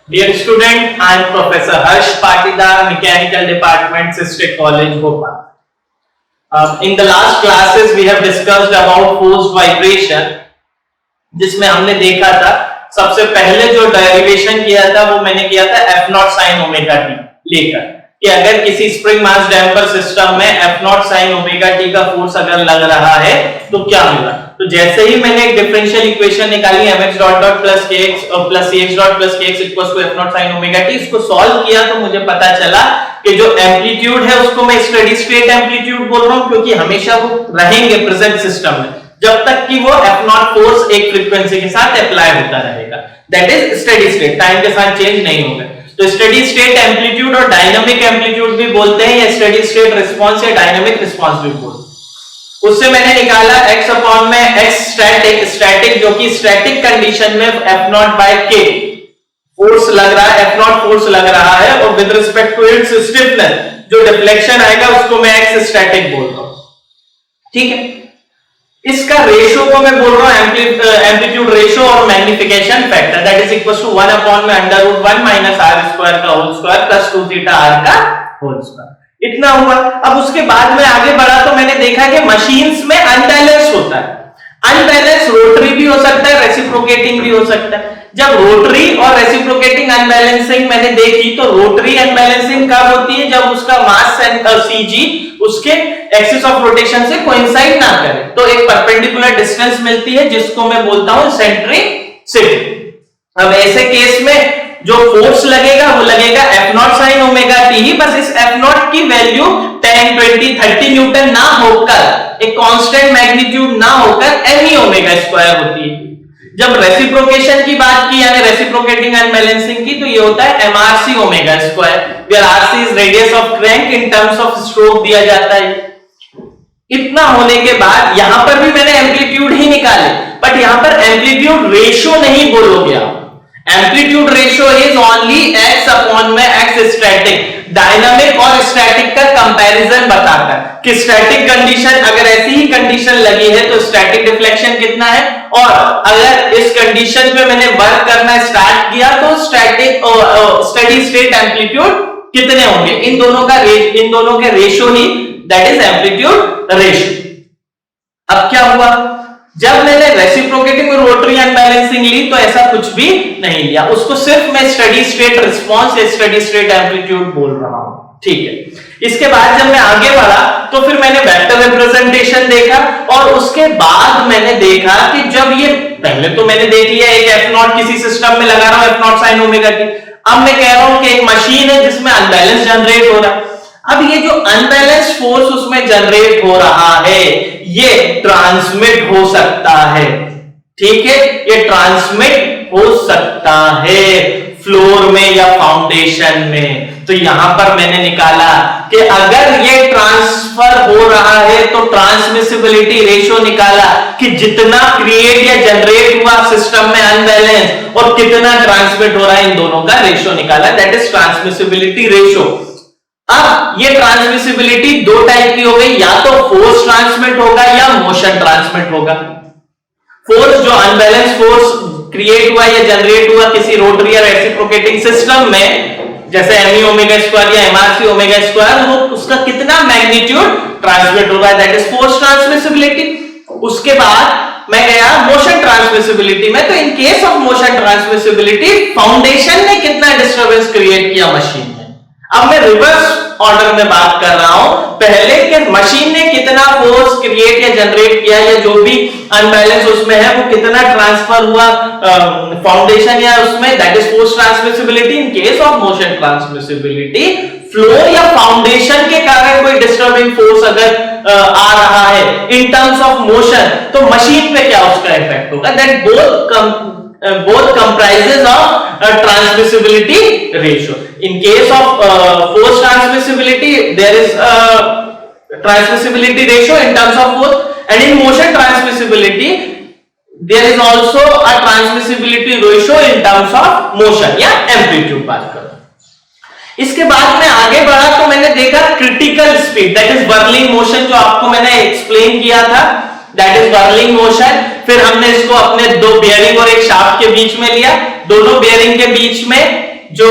Dear student, I am Professor Harsh Patidar, Mechanical Department, Sister College, Bhopal. In the last classes, we have discussed about forced vibration, जिसमें हमने देखा था सबसे पहले जो derivation किया था वो मैंने किया था F naught sine omega T लेकर कि अगर किसी स्प्रिंग मास डैम्पर सिस्टम में F naught sine omega T का फोर्स अगर लग रहा है तो क्या होगा। तो जैसे ही मैंने एक डिफरेंशियल इक्वेशन निकाली mx dot dot plus kx plus cx dot plus kx equals to F naught sine omega T, इसको सॉल्व किया तो मुझे पता चला कि जो एम्पलीट्यूड है उसको मैं स्टेडी स्टेट एम्पलीट्यूड बोल रहा हूं, क्योंकि हमेशा वो रहेंगे प्रेजेंट सिस्टम में जब तक कि वो एफ नॉट फोर्स एक फ्रीक्वेंसी के साथ अप्लाई होता रहेगा। That is steady state, time के साथ चेंज नहीं होगा। तो स्टेडी स्टेट एम्पलीट्यूड और डायनामिक एम्पलीट्यूड भी बोलते हैं, या स्टेडी स्टेट रिस्पांस या डायनामिक रिस्पांस भी बोलते हैं। उससे मैंने निकाला x अपॉन में x स्टैटिक जो कि स्टैटिक कंडीशन में f naught by k force लग रहा है, f नॉट फोर्स लग रहा है, और with respect to its stiffness जो डिफ्लेक्शन आएगा उसको मैं x स्टैटिक बोल रहा हूं। ठीक है, इसका रेशियो को मैं बोल रहा हूं एम्पलीट्यूड रेशियो और magnification factor, that is equal to 1 upon में under root 1 minus r square का whole square plus 2 theta r का होल स्क्वायर। इतना हुआ। अब उसके बाद में आगे बढ़ा तो मैंने देखा कि मशीन्स में अनबैलेंस होता है। अनबैलेंस रोटरी भी हो सकता है, रेसिप्रोकेटिंग भी हो सकता है। जब रोटरी और रेसिप्रोकेटिंग अनबैलेंसिंग मैंने देखी तो रोटरी अनबैलेंसिंग कब होती है, जब उसका मास cg उसके एक्सिस ऑफ रोटेशन से कोइंसाइड ना करे, तो एक परपेंडिकुलर डिस्टेंस मिलती है जिसको मैं बोलता हूं सेंट्रिसिटी। अब ऐसे केस में जो फोर्स लगेगा वो लगेगा F naught sine omega T ही, बस इस एफ नॉट की वैल्यू 10, 20, 30 न्यूटन ना होकर, एक कांस्टेंट मैग्नीट्यूड ना होकर एम ओमेगा स्क्वायर होती है। जब रेसिप्रोकेशन की बात की यानी रेसिप्रोकेटिंग अनबैलेंसिंग की, तो ये होता है MRC omega square, where RC is radius of crank in terms of stroke दिया जाता है। इतना होने के बाद यहां पर भी मैंने एम्पलीट्यूड ही निकाले, बट यहां पर एम्पलीट्यूड रेशियो नहीं बोलोगे आप। Amplitude ratio is only x upon में x स्टैटिक, डायनामिक और स्टैटिक का कंपैरिजन बताकर कि स्टैटिक कंडीशन अगर ऐसी ही कंडीशन लगी है तो स्टैटिक डिफ्लेक्शन कितना है, और अगर इस कंडीशन पे मैंने वर्क करना स्टार्ट किया तो स्टैटिक स्टेडी स्टेट एम्पलीट्यूड कितने होंगे। इन दोनों के ratio he that is amplitude ratio. अब क्या हुआ, जब मैंने रेसिप्रोकेटिंग और रोटरी अनबैलेंसिंग ली तो ऐसा कुछ भी नहीं लिया, उसको सिर्फ मैं स्टेडी स्टेट रिस्पांस या स्टेडी स्टेट एम्पलीट्यूड बोल रहा हूं। ठीक है, इसके बाद जब मैं आगे बढ़ा तो फिर मैंने वेक्टर रिप्रेजेंटेशन देखा, और उसके बाद मैंने देखा कि जब ये पहले तो मैंने देख लिया एक एफ नॉट किसी सिस्टम में लगा रहा हूं F naught sine omega T. अब मैं कह रहा हूं कि एक मशीन है जिसमें अनबैलेंस जनरेट हो रहा है। अब ये जो अनबैलेंस फोर्स उसमें जनरेट हो रहा है ये ट्रांसमिट हो सकता है। ठीक है, ये ट्रांसमिट हो सकता है फ्लोर में या फाउंडेशन में। तो यहां पर मैंने निकाला कि अगर ये ट्रांसफर हो रहा है तो ट्रांसमिसिबिलिटी रेशियो निकाला कि जितना क्रिएट या जनरेट हुआ सिस्टम में अनबैलेंस और कितना ट्रांसमिट हो रहा है, इन दोनों का रेशियो निकाला, दैट इज ट्रांसमिसिबिलिटी रेशियो। अब ये ट्रांसमिसिबिलिटी दो टाइप की हो गई, या तो फोर्स ट्रांसमिट होगा या मोशन ट्रांसमिट होगा। फोर्स जो अनबैलेंस फोर्स क्रिएट हुआ या जनरेट हुआ किसी रोटरी या रेसिप्रोकेटिंग सिस्टम में, जैसे एम ओमेगा स्क्वायर या एमआरसी ओमेगा स्क्वायर, वो उसका कितना मैग्नीट्यूड ट्रांसमिट होगा, दैट इज फोर्स ट्रांसमिसिबिलिटी। उसके बाद मैं गया मोशन ट्रांसमिसिबिलिटी में, तो in case of motion transmissibility foundation ने कितना डिस्टर्बेंस क्रिएट किया मशीन में। अब मैं रिवर्स ऑर्डर में बात कर रहा हूं, पहले के मशीन ने कितना फोर्स क्रिएट या जनरेट किया, या जो भी अनबैलेंस उसमें है वो कितना ट्रांसफर हुआ फाउंडेशन या उसमें, that is force transmissibility. In case of motion transmissibility floor या फाउंडेशन के कारण कोई डिस्टर्बिंग फोर्स अगर आ रहा है इन टर्म्स ऑफ मोशन, तो मशीन पे क्या उसका इफेक्ट होगा, that both comprises of transmissibility ratio. In case of force transmissibility, there is a transmissibility ratio in terms of force, and in motion transmissibility there is also a transmissibility ratio in terms of motion या amplitude बात करो। इसके बाद में आगे बढ़ा तो मैंने देखा critical speed, that is whirling motion, जो आपको मैंने एक्सप्लेन किया था, दैट इज बर्लिंग मोशन। फिर हमने इसको अपने दो बेयरिंग और एक शाफ्ट के बीच में लिया, दोनों बेयरिंग के बीच में जो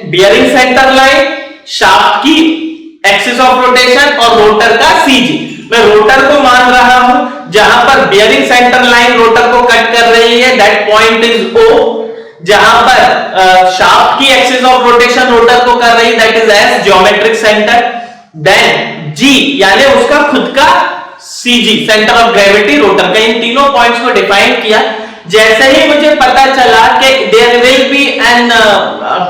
बियरिंग सेंटर लाइन, शाफ्ट की एक्सिस ऑफ रोटेशन और रोटर का सीजी। मैं रोटर को मान रहा हूं, जहां पर बियरिंग सेंटर लाइन रोटर को कट कर रही है, दैट पॉइंट इज ओ। जहां पर शाफ्ट की एक्सिस ऑफ रोटेशन रोटर को कर रही, that is S, geometric center. Then G यानी उसका खुद का CG, center of gravity rotor का। इन तीनों पॉइंट्स को डिफाइन किया। जैसे ही मुझे पता चला कि there will be an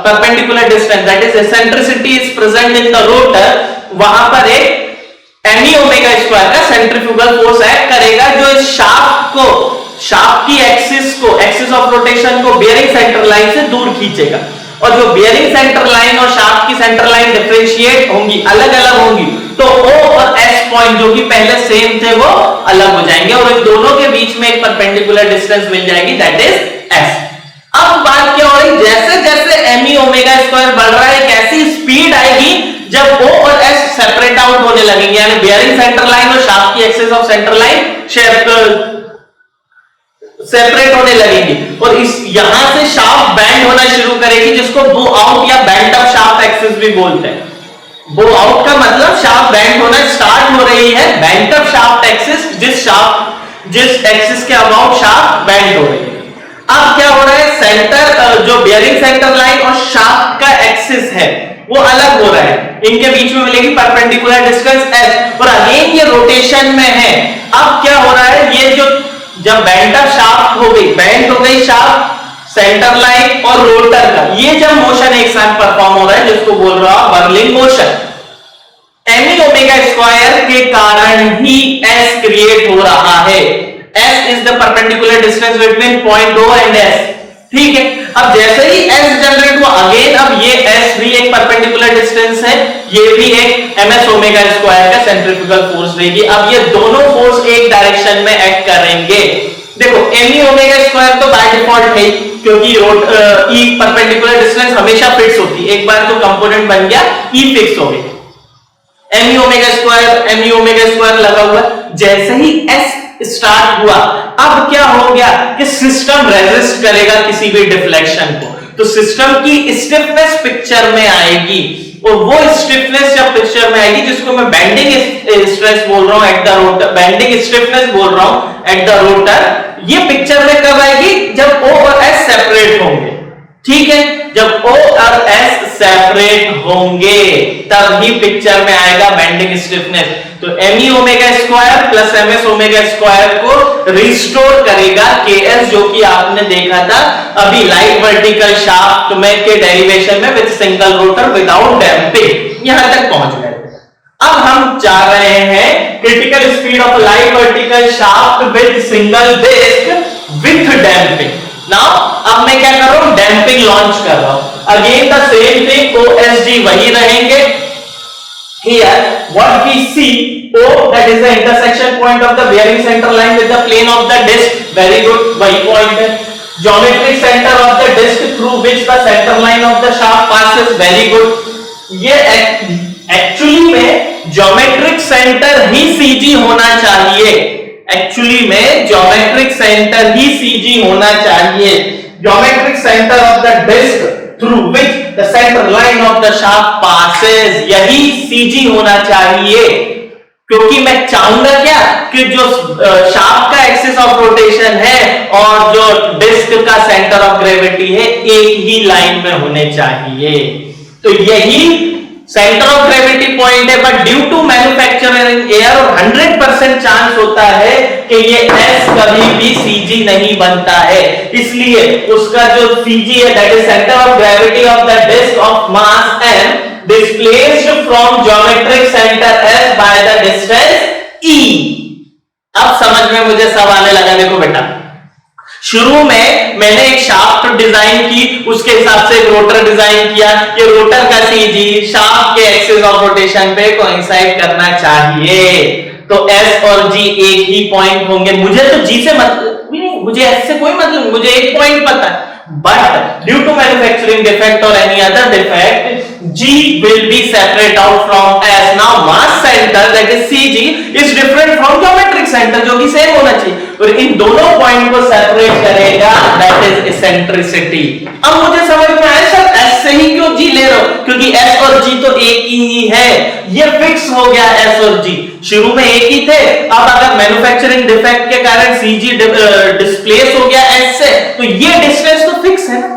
perpendicular distance, that is eccentricity is present in the rotor, वहां पर एक एमी ओमेगा स्क्वायर का सेंट्रीफ्यूगल फोर्स एक्ट करेगा, जो इस शाफ्ट को, शाफ्ट की एक्सिस को, एक्सिस ऑफ रोटेशन को बियरिंग सेंटर लाइन से दूर खींचेगा। और जो बियरिंग सेंटर लाइन और शाफ्ट की सेंटर लाइन डिफरेंशिएट होंगी, अलग अलग होंगी, तो O और S पॉइंट जो कि पहले सेम थे वो अलग हो जाएंगे और इन दोनों के बीच में एक परपेंडिकुलर डिस्टेंस मिल जाएगी, दैट इज S। अब बात क्या हो रही, जैसे जैसे एमी ओमेगा स्क्वायर बढ़ रहा है, एक ऐसी स्पीड आएगी जब O और S सेपरेट आउट होने लगेंगे, यानी बियरिंग सेंटर लाइन और शाफ्ट की axis of centre line separate होने लगेंगी और इस यहां से शाफ्ट बेंड होना शुरू करेगी, जिसको बो आउट या बेंट अप शाफ्ट एक्सिस भी बोलते हैं। बो आउट का मतलब शाफ्ट बेंड होना स्टार्ट हो रही है, बेंट अप शाफ्ट एक्सिस जिस एक्सिस के अबाउट शाफ्ट बेंड हो रही है। अब क्या हो रहा है, सेंटर जो बियरिंग सेंटर लाइन और शाफ्ट का एक्सिस है वो अलग हो रहा है, इनके बीच में मिलेगी परपेंडिकुलर डिस्टेंस s और अगेन ये रोटेशन में है। अब क्या हो रहा है, ये जो जब बेंट अप शाफ्ट हो गई, बेंड हो गई शाफ्ट, सेंटर लाइन और रोटर का, ये जब मोशन एक साथ परफॉर्म हो रहा है जिसको बोल रहा हूं whirling motion, ME omega square के कारण ही S क्रिएट हो रहा है। S is the perpendicular distance between point O and S, ठीक है। अब जैसे ही S जनरेट हुआ, अगेन अब ये S भी एक परपेंडिकुलर डिस्टेंस है, ये भी एक ms ओमेगा स्क्वायर का सेंट्रीफ्यूगल फोर्स देगी। अब ये दोनों फोर्स एक डायरेक्शन में एक्ट करेंगे। देखो एमी ओमेगा स्क्वायर तो बाय डिफॉल्ट है, क्योंकि E परपेंडिकुलर डिस्टेंस हमेशा फिक्स होती है, एक बार जो कंपोनेंट बन गया E फिक्स हो गई, एमी ओमेगा स्क्वायर लगा हुआ। जैसे ही S स्टार्ट हुआ, अब क्या हो गया कि सिस्टम रेजिस्ट करेगा किसी भी डिफ्लेक्शन को, तो सिस्टम की स्टिफनेस पिक्चर में आएगी और वो स्टिफनेस जब पिक्चर में आएगी, जिसको मैं बेंडिंग स्ट्रेस बोल रहा हूं at the rotor, bending stiffness बोल रहा हूं एट द रोटर, ये पिक्चर में कब आएगी, जब O और S सेपरेट होंगे, ठीक है। जब O और S सेपरेट होंगे तब ही पिक्चर में आएगा बेंडिंग स्टिफनेस। तो ME omega square plus ms omega square को रिस्टोर करेगा Ks, जो कि आपने देखा था अभी लाइट वर्टिकल शाफ्ट में के डेरिवेशन में with single rotor without damping, यहां तक पहुंच गए। अब हम चाह रहे हैं critical speed of light vertical shaft with single disc with damping. Now अब मैं क्या कर रहा हूं, डैम्पिंग लॉन्च कर रहा हूं। Again the same thing, OSG वही रहेंगे। Here what we see, O that is the intersection point of the bearing center line with the plane of the disc, very good, वही point है। Geometric center of the disc through which the center line of the shaft passes, very good। ये actually में geometric centre ही CG होना चाहिए, actually में geometric centre ही CG होना चाहिए, geometric centre of the disc through which the center line of the shaft passes, यही CG होना चाहिए, क्योंकि मैं चाहूंगा क्या कि जो शाफ्ट का एक्सिस ऑफ रोटेशन है और जो डिस्क का सेंटर ऑफ ग्रेविटी है एक ही लाइन में होने चाहिए। तो यही सेंटर ऑफ ग्रेविटी पॉइंट है, but due to manufacturing error 100% chance होता है कि ये S कभी भी CG नहीं बनता है, इसलिए उसका जो CG है that is centre of gravity of the disc of mass m displaced from geometric centre S by the distance E। अब समझ में मुझे सब आने लगा। देखो बेटा, शुरू में मैंने एक शाफ्ट डिजाइन की, उसके हिसाब से एक रोटर डिजाइन किया, ये रोटर का CG शाफ्ट के एक्सिस ऑफ रोटेशन पे कोइंसाइड करना चाहिए, तो S और G एक ही पॉइंट होंगे। मुझे तो G से मतलब नहीं, मुझे S से कोई मतलब नहीं, मुझे एक पॉइंट पता है, but due to manufacturing defect or any other defect, G will be separate out from S. Now mass center that is CG is different from geometric center, जो कि सेम होना चाहिए, और इन दोनों पॉइंट को सेपरेट करेगा that is eccentricity। अब मुझे समझ में आया सर S से ले रहे हो क्योंकि S और G तो एक ही है, ये फिक्स हो गया S और G शुरू में एक ही थे। अब अगर मैन्युफैक्चरिंग डिफेक्ट के कारण CG डिस्प्लेस हो गया S से तो ये डिस्टेंस तो फिक्स है ना।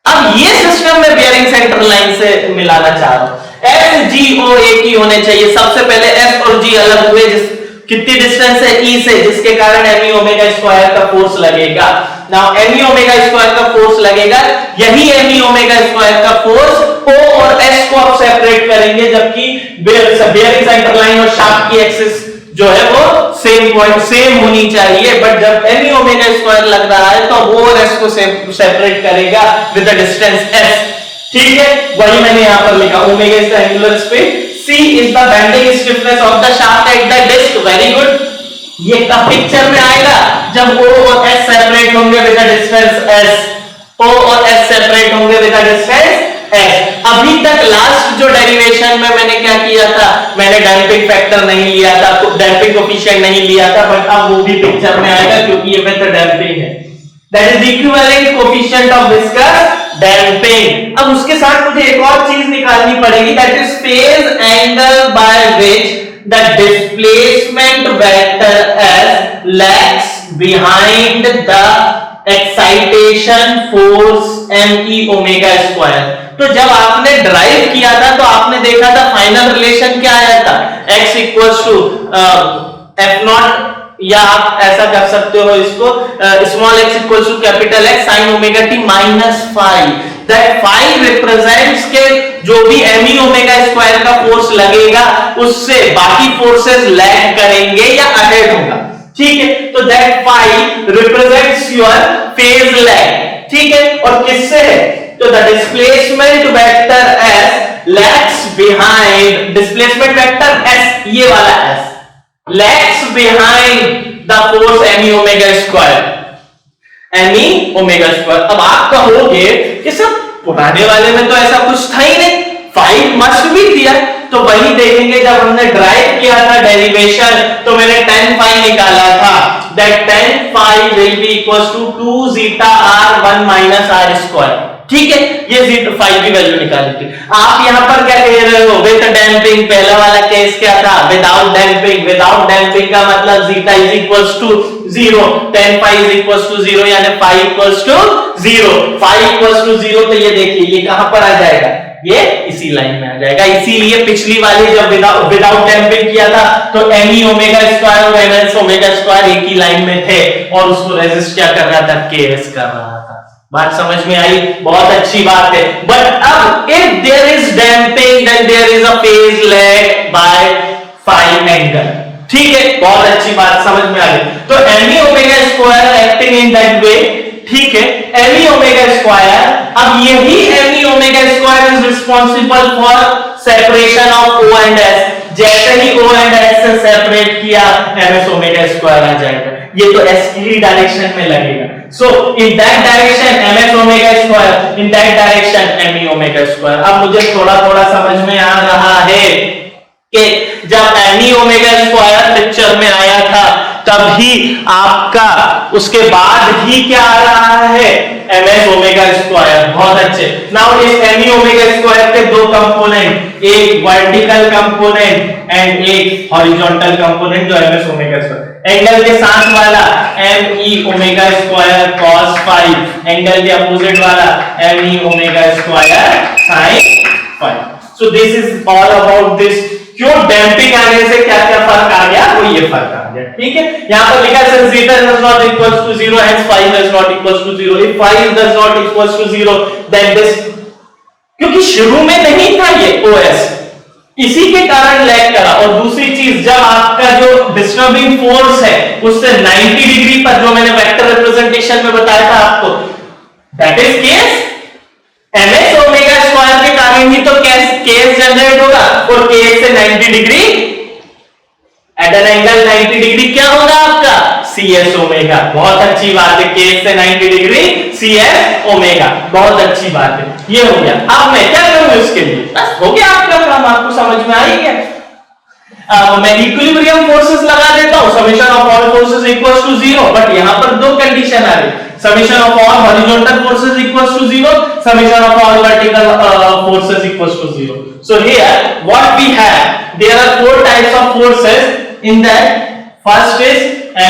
अब ये सिस्टम में बियरिंग सेंटर लाइन से मिलाना चाह रहा हूं, SGO एक ही होने चाहिए। सबसे पहले S और G अलग हुए, कितनी डिस्टेंस है E से, जिसके कारण ME ओमेगा स्क्वायर का फोर्स लगेगा। नाउ ME ओमेगा स्क्वायर का फोर्स लगेगा, यही ME ओमेगा स्क्वायर का फोर्स O और S को आप सेपरेट करेंगे, जबकि बियरिंग सेंटर लाइन और शाफ्ट की एक्सिस जो है वो सेम पॉइंट सेम होनी चाहिए, बट जब ME ओमेगा स्क्वायर लग रहा है तो O और S को सेपरेट करेगा विद द डिस्टेंस S। ठीक है, वही मैंने यहां पर लिखा, omega is the angular speed, C is the bending stiffness of the shaft at the disc। Very good, ये कब पिक्चर में आएगा, जब O और S सेपरेट होंगे with the distance S। O और S सेपरेट होंगे विद द डिस्टेंस S। अभी तक लास्ट जो डेरिवेशन में मैंने क्या किया था, मैंने डैंपिंग फैक्टर नहीं लिया था, डैंपिंग कोएफिशिएंट नहीं लिया था, बट अब वो भी पिक्चर में आएगा क्योंकि ये मेथड डैंपिंग है। That is equivalent coefficient of viscous damping. अब उसके साथ मुझे एक और चीज निकालनी पड़ेगी, that is phase angle by which the displacement vector S lags behind the excitation force ME omega square. तो जब आपने ड्राइव किया था तो आपने देखा था फाइनल रिलेशन क्या आया था, x इक्वल्स टू F0, या आप ऐसा कर सकते हो इसको, small x equals to capital X sin omega t minus phi. That phi represents के जो भी ME ओमेगा स्क्वायर का फोर्स लगेगा उससे बाकी फोर्सेस लैग करेंगे या अहेड होगा। ठीक है, तो that phi represents your phase lag. ठीक है, और किससे है, तो the displacement vector S lags behind, displacement vector S ये वाला S lags behind the force ME omega square, ME omega square. अब आप कहोगे कि सब पुराने वाले में तो ऐसा कुछ था ही नहीं, 5 मस्ट भी दिया, तो वही देखेंगे जब हमने ड्राइव किया था डेरिवेशन तो मैंने tan phi निकाला था, that tan phi will be equals to 2 zeta r 1 minus r square। ठीक है, ये zeta phi की वैल्यू निकाली थी। आप यहां पर क्या कह रहे हो, विद डैंपिंग, पहला वाला केस क्या था, विदाउट डैंपिंग। विदाउट डैंपिंग का मतलब zeta is equals to 0, tan phi is equals to 0, यानी phi equals to 0। phi equals to 0 तो ये देखिए ये कहां पर आ जाएगा, ये इसी लाइन में आ जाएगा। इसीलिए पिछली वाली जब विदाउट डैंपिंग किया था तो ME ओमेगा स्क्वायर और MS ओमेगा स्क्वायर एक ही लाइन में थे और उसको रेजिस्ट क्या कर रहा था, KS कर रहा था। बात समझ में आई, बहुत अच्छी बात है। बट अब if there is damping then there is a phase lag by phi angle. ठीक है, बहुत अच्छी बात समझ में आ गई। तो ME omega square acting in that way. ठीक है, ME ओमेगा स्क्वायर, अब यही ME omega square is responsible for separation of O and S। जैसे ही O एंड S से सेपरेट किया MS ओमेगा स्क्वायर आ जाएगा, ये तो S की डायरेक्शन में लगेगा। So in that direction MS omega square, in that direction ME omega square. अब मुझे थोड़ा थोड़ा समझ में आ रहा है कि जब ME ओमेगा स्क्वायर पिक्चर में आया था तभी आपका उसके बाद ही क्या आ रहा है, MS ओमेगा स्क्वायर। बहुत अच्छे। नाउ इस ME ओमेगा स्क्वायर के दो कंपोनेंट, एक वर्टिकल कंपोनेंट एंड एक हॉरिजॉन्टल कंपोनेंट जो MS ओमेगा स्क्वायर। एंगल के साथ वाला ME omega square cos phi, angle के अपोजिट वाला ME omega square sin phi. So this is all about this. क्यों डैंपिंग आने से क्या क्या फर्क आ गया, वो ये फर्क आ गया। ठीक है, यहां पर लिखा है zeta does not equals to 0 hence phi does not equals to 0। if phi does not equals to 0 then this, क्योंकि शुरू में नहीं था ये OS, इसी के कारण लैग करा। और दूसरी चीज, जब आपका जो डिस्टर्बिंग फोर्स है उससे 90 डिग्री पर, जो मैंने वेक्टर रिप्रेजेंटेशन में बताया था आपको, that is case MS omega square के कारण ही तो केस जनरेट होगा, और केस से 90 degree at an angle 90 degree क्या होगा आपका, CS ओमेगा। बहुत अच्छी बात है, केस से 90 डिग्री CS ओमेगा, बहुत अच्छी बात है। ये हो गया। अब मैं क्या करूं इसके लिए, बस हो गया आपका काम, आपको समझ में आ ही गया। मैं इक्विलिब्रियम फोर्सेस लगा देता हूं, summation of all forces equals to 0, बट यहां पर दो कंडीशन आ रही, summation of all horizontal forces equals to 0, summation of all vertical forces equals to 0. So here what we have, there are four types of forces in that. First is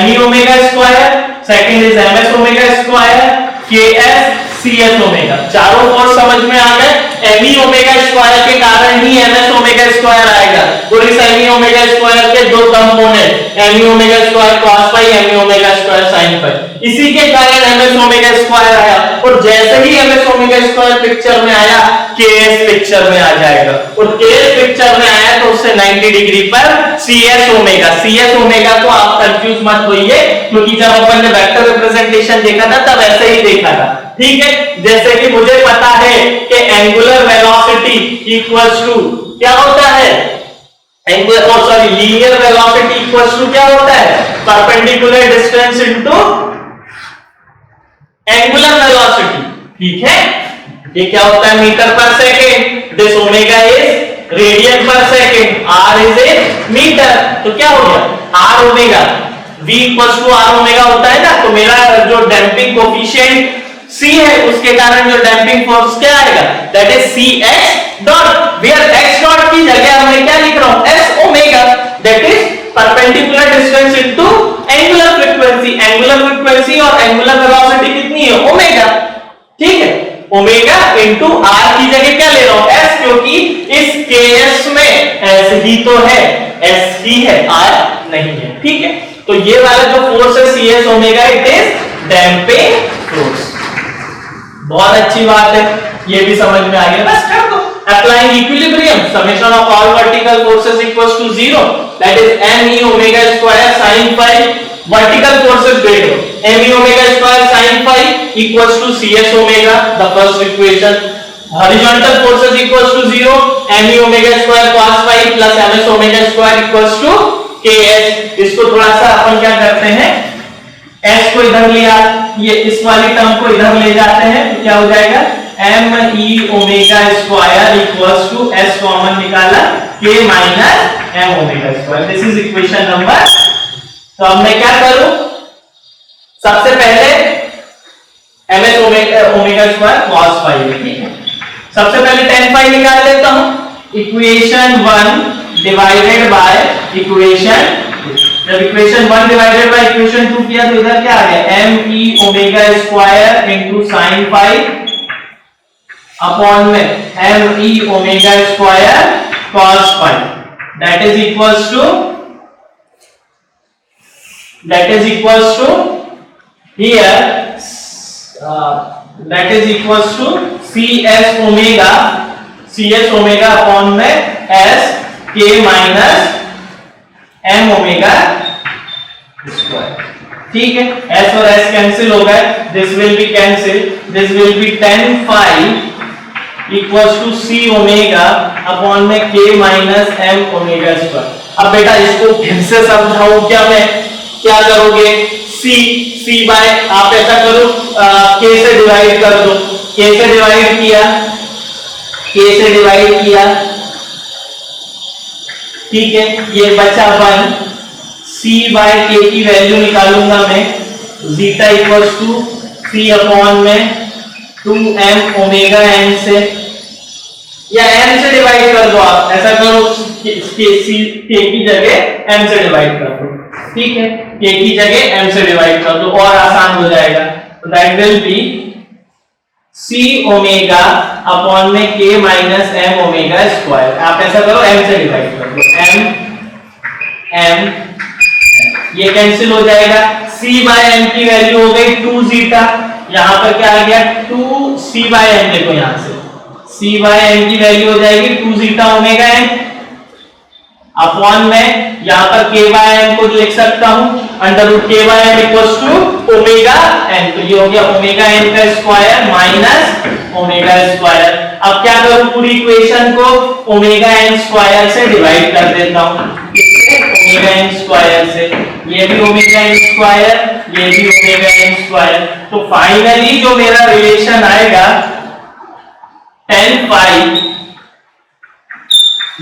me omega square, second is ms omega square, ks cs omega. चारों force समझ में आ गए. me omega square के कारण ही ms omega square आएगा, और इस me omega square के दो component me omega square cos phi, me omega square sin phi, इसी के कारण ms omega स्क्वायर आया. और जैसे ही ms omega स्क्वायर पिक्चर में आया, ks पिक्चर में आ जाएगा, और ks पिक्चर में आया तो उससे 90 डिग्री पर cs ओमेगा को आप कंफ्यूज मत होइए, क्योंकि जब अपन ने वेक्टर रिप्रेजेंटेशन देखा था तब ऐसे ही देखा था. ठीक है, जैसे कि मुझे पता है कि एंगुलर वेलोसिटी इक्वल्स टू क्या होता है, लीनियर वेलोसिटी इक्वल्स टू क्या होता है, perpendicular distance into angular velocity. ठीक है, ये क्या होता है, metre per second. This omega is radian per second, r is a metre. तो क्या हो गया, r omega v equals to r omega होता है ना. तो मेरा जो डैम्पिंग कोफिशिएंट c है, उसके कारण जो डैम्पिंग फोर्स क्या आएगा, that is ch dot, where x dot की जगह मैं क्या लिख रहा हूं, s omega, that is perpendicular distance into angular frequency. Angular frequency और एंगुलर वेलोसिटी कितनी है, ओमेगा. ठीक है, ओमेगा इनटू r की जगह क्या ले रहा हूं, s, क्योंकि इस ks में s ही तो है, s ही है, r नहीं है. ठीक है, तो ये वाला जो फोर्स है cs omega, it is damping force. बहुत अच्छी बात है, ये भी समझ में आ गया. बस कर दो. Applying equilibrium, summation of all vertical forces equals to 0, that is me omega square sin phi. Vertical forces देखो, me omega square sin phi equals to cs omega, the first equation. Horizontal forces equals to 0, me omega square cos phi plus ms omega square equals to ks. इसको थोड़ा सा अपन क्या करते हैं, s को इधर लिया, ये इस वाली टर्म को इधर ले जाते हैं, तो क्या हो जाएगा, me omega square equals to s common निकाला, k minus m omega square. This is equation number. तो अब मैं क्या करूं, सबसे पहले ms omega square cos phi है. ठीक है, सबसे पहले tan phi निकाल लेता हूं. इक्वेशन 1 डिवाइडेड बाय इक्वेशन, जब इक्वेशन 1 डिवाइडेड बाय इक्वेशन 2 किया तो इधर क्या आ गया, me omega square into sin phi upon में me omega square cos phi, that is equals to here that is equals to cs omega upon में s k minus m omega square. ठीक है, s और s cancel हो गए, this will be cancel, this will be tan phi equals to c omega upon में k minus m omega square. अब बेटा इसको फिर से समझाऊं क्या मैं, क्या करोगे, c बाय, आप ऐसा करो, k से डिवाइड कर दो, k से डिवाइड किया, ठीक है, ये बचा 1, c बाय k की वैल्यू निकालूंगा मैं, zeta equals to c upon में 2m ओमेगा n से, या m से डिवाइड कर दो, आप ऐसा करो, k की जगह m से डिवाइड कर दो. ठीक है, k की जगह m से डिवाइड कर दो और आसान हो जाएगा. तो that will B c omega upon में k minus m omega square. आप ऐसा करो, m से डिवाइड कर दो, m ये कैंसिल हो जाएगा. c बाय m की वैल्यू हो गई 2 जीटा, यहां पर क्या आ गया, 2 c बाय m. देखो यहां से c बाय m की वैल्यू हो जाएगी 2 जीटा ओमेगा n अपॉन में यहां पर k बाय m को लिख सकता हूं, under root k bye m equals to omega n. तो ये हो गया ओमेगा n का स्क्वायर माइनस ओमेगा स्क्वायर. अब क्या करूं, पूरी इक्वेशन को ओमेगा n स्क्वायर से डिवाइड कर देता हूं, ओमेगा n स्क्वायर से, ये भी ओमेगा n स्क्वायर, ये भी ओमेगा n स्क्वायर. तो फाइनली जो मेरा रिलेशन आएगा, tan phi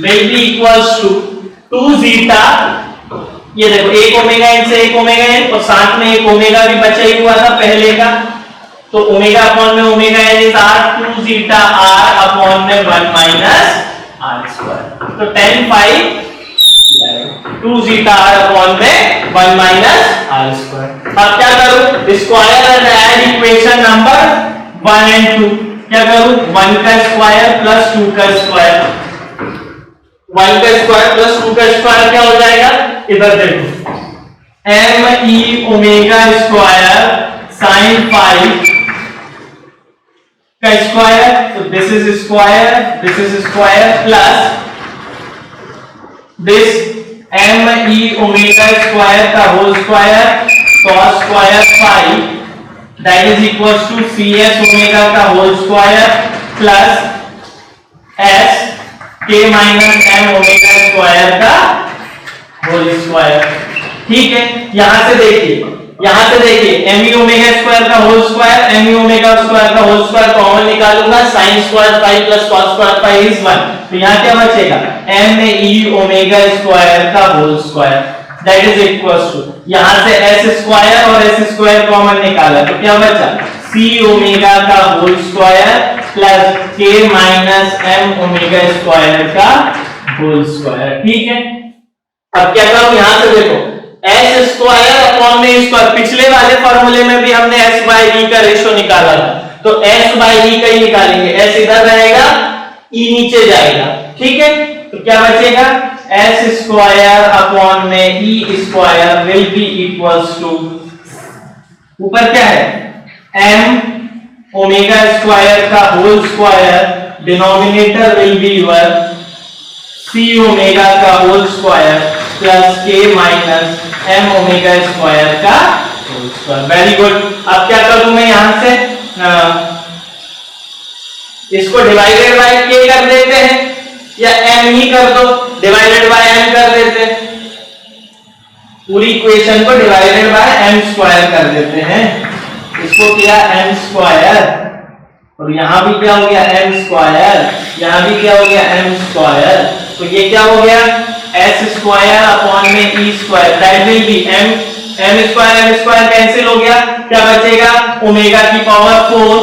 will be equals to 2 zeta, ये देखो एक ओमेगा एन से एक ओमेगा एन और साथ में एक ओमेगा भी बचा ही हुआ था पहले का, तो ओमेगा अपॉन में omega N is R, 2 zeta R upon में 1 माइनस आर स्क्वायर, तो tan phi 2 zeta R upon में 1 माइनस आर स्क्वायर। अब क्या करूं, square and add equation number 1 and 2, क्या करूं, 1 का स्क्वायर प्लस 2 का स्क्वायर, 1 का स्क्वायर प्लस 2 का स्क्वायर क्या हो जाएगा, इधर देखो m e omega square sin phi का स्क्वायर, तो this is square plus this m e omega square का whole square cos square phi that is equals to cs omega का whole square plus s k minus m omega square का whole square. ठीक है, यहां से देखिए m e omega square का whole square, m e omega square का whole square common निकालूंगा, sin square phi plus cos square phi is 1, तो यहां क्या बचेगा, m e ओमेगा स्क्वायर का whole square that is equals to, यहां से s स्क्वायर और s स्क्वायर कॉमन निकाला तो क्या बचा, c ओमेगा का whole square plus k minus m omega square का होल स्क्वायर। ठीक है, अब क्या करूं, यहां से देखो s स्क्वायर अपॉन में स्क्वायर, पिछले वाले फार्मूले में भी हमने s बाय e का रेशियो निकाला था, तो s बाय e का ही निकालेंगे, s इधर रहेगा e नीचे जाएगा। ठीक है, तो क्या बचेगा, s स्क्वायर अपॉन में e square will be equals to, ऊपर क्या है m ओमेगा स्क्वायर का whole square, denominator will be your c omega का whole square plus k minus m omega square का होल स्क्वायर। वेरी गुड, अब क्या करूं मैं, यहां से इसको डिवाइडेड बाय k कर देते हैं या m ही कर दो, डिवाइडेड बाय m कर देते हैं, पूरी इक्वेशन को डिवाइडेड बाय m स्क्वायर कर देते हैं, इसको किया m स्क्वायर और यहां भी क्या हो गया m स्क्वायर, यहां भी क्या हो गया m स्क्वायर, तो ये क्या हो गया s स्क्वायर अपॉन में e square that will B m square cancel हो गया, क्या बचेगा ओमेगा की पावर 4,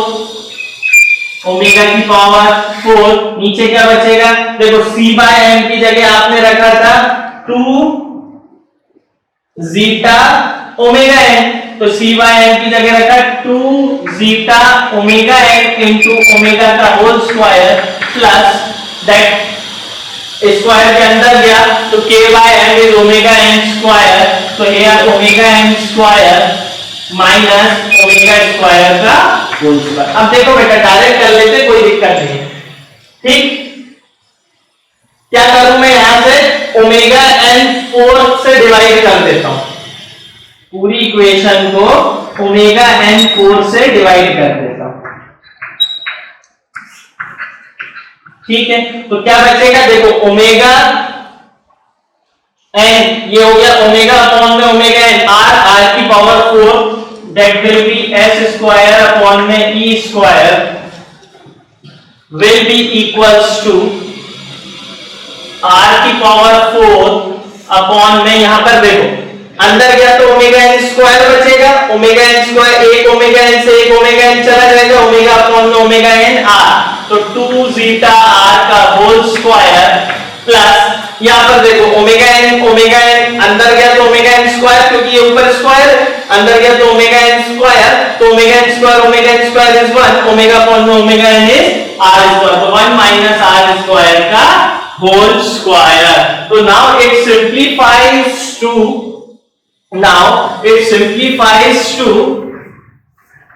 ओमेगा की पावर 4, नीचे क्या बचेगा, देखो c बाय m की जगह आपने रखा था 2 जीटा ओमेगा n, तो c बाय m की जगह रखा 2 zeta omega n into omega का whole square plus that square के अंदर गया तो k bye m is omega n square, तो here omega n square minus omega square का होल स्क्वायर। अब देखो बेटा डायरेक्ट कर लेते, कोई दिक्कत नहीं। ठीक, क्या करूं मैं, यहां से ओमेगा n 4 से डिवाइड कर देता हूं, पूरी इक्वेशन को ओमेगा n 4 से डिवाइड कर देता हूं। ठीक है, तो क्या बचेगा, देखो ओमेगा n, ये हो गया ओमेगा अपॉन में ओमेगा n, r की power 4 that will be s square upon में e square will be equals to r की पावर 4 अपॉन में, यहां पर देखो अंदर गया तो ओमेगा n स्क्वायर बचेगा, ओमेगा n स्क्वायर एक ओमेगा n से एक ओमेगा n चला जाएगा, ओमेगा अपॉन में ओमेगा n r, तो 2 जीटा r का होल स्क्वायर प्लस यहां पर देखो ओमेगा n अंदर गया तो ओमेगा n स्क्वायर, क्योंकि ये ऊपर स्क्वायर अंदर गया तो ओमेगा n स्क्वायर, तो omega n square is 1, omega upon में omega n is r square, तो 1 माइनस r स्क्वायर का होल स्क्वायर। तो नाउ इट सिंप्लीफाइज टू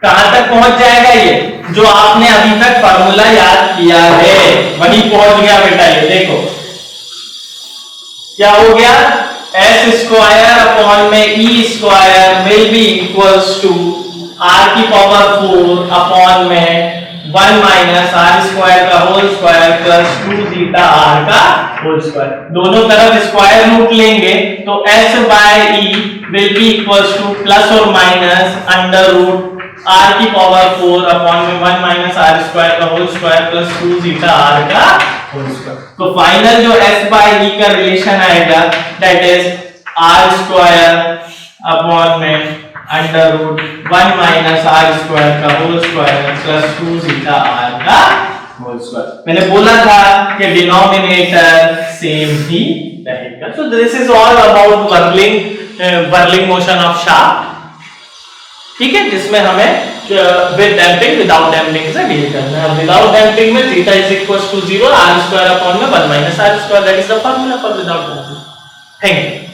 कहां तक पहुंच जाएगा, ये जो आपने अभी तक फार्मूला याद किया है वही पहुंच गया बेटा। ये देखो क्या हो गया, s स्क्वायर अपॉन में e square will be equals to r की पावर 4 अपॉन में 1 माइनस r स्क्वायर का whole square plus 2 zeta r का होल स्क्वायर, दोनों तरफ स्क्वायर रूट लेंगे तो s bye e will be equals to plus और माइनस अंडर रूट r की पावर 4 अपॉन में 1 माइनस r स्क्वायर का whole square plus 2 zeta r का होल स्क्वायर। तो फाइनल जो s by e का रिलेशन आएगा that is r square upon में under root 1 minus r square का whole square plus 2 zeta r का होल स्क्वायर। मैंने बोला था कि डिनोमिनेटर सेम ही रहेगा। तो this is all about whirling motion of shaft, ठीक है, जिसमें हमें विद डैम्पिंग विदाउट डैम्पिंग से डील करना है। विदाउट डैम्पिंग में theta is equal to 0 r square upon में 1 minus r square, that is the formula for without damping. Thank you.